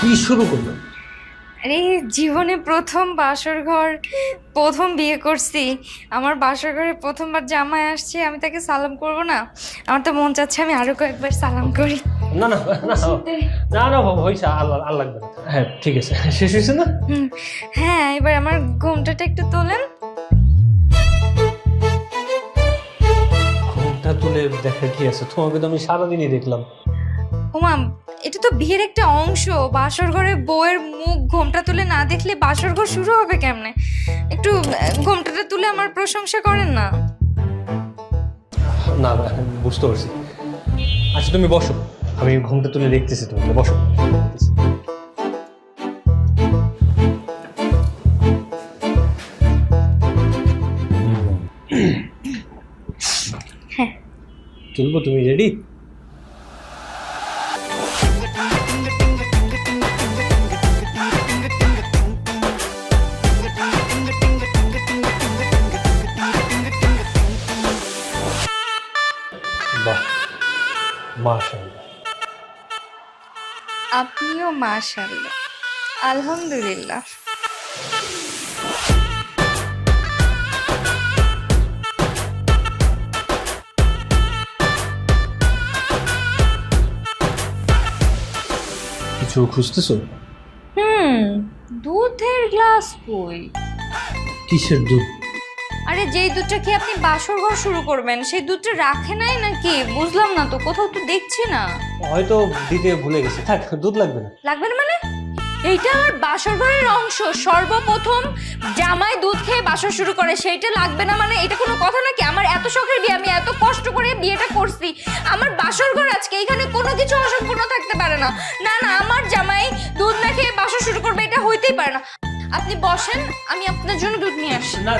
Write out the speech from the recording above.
কি শুরু করলো? আরে জীবনে প্রথম বাসর ঘর, প্রথম বিয়ে করছি। আমার বাসর ঘরে প্রথমবার জামাই আসছে, আমি তাকে সালাম করব না? আমার তো মন চাচ্ছে আমি আরো কয়েকবার সালাম করি। না না না না না বাবা, হয়েছে, আল্লাহ আল্লাহ লাগবে না। হ্যাঁ ঠিক আছে, শেষ হয়েছে না? হ্যাঁ, এবার আমার ঘুমটাটা একটু তোলেন। ঘুমটা তুলে দেখা কি আছে, তোমাকে তো আমি সারাদিনই দেখলাম। ওমা, এটা তো বিয়ের একটা অংশ। বাসর ঘরে বউয়ের মুখ ঘোমটা তুলে না দেখলে বাসর ঘর শুরু হবে কেমনে? একটু ঘোমটাটা তুলে আমার প্রশংসা করেন না। না না, বুঝতে পারছি। আচ্ছা তুমি বসো, আমি ঘুমটা তুলে দেখতেছি, তুমি বসো। হ্যাঁ, তুলবো, তুমি রেডি? বাহ, মাশাআল্লাহ। আপনিও মাশাআল্লাহ। আলহামদুলিল্লাহ। কিছু খুঁজতেছো? দুধের গ্লাস কই? কিসের দুধ? আরে যেই দুধটা কি আপনি বাসর ঘর শুরু করবেন সেই দুধটা রাখে নাই নাকি? বুঝলাম না তো, কোথাও তো দেখছি না। হয়তো দিতে ভুলে গেছি, থাক, দুধ লাগবে না। লাগবে না মানে? এইটা আমার বাসর ঘরের অংশ। সর্বপ্রথম জামাই দুধ খেয়ে বাসর শুরু করে, সেইটা লাগবে না মানে এটা কোনো কথা নাকি? আমার এত শখের বিয়ে, আমি এত কষ্ট করে বিয়েটা করছি, আমার বাসর ঘর আজকে, এখানে কোনো কিছু অসম্পূর্ণ থাকতে পারে না। না না, আমার জামাই দুধ না খেয়ে বাসর শুরু করবে, এটা হইতেই পারে না। আপনি বসেন, আমি আপনার জন্য দুধ নিয়ে আসি। না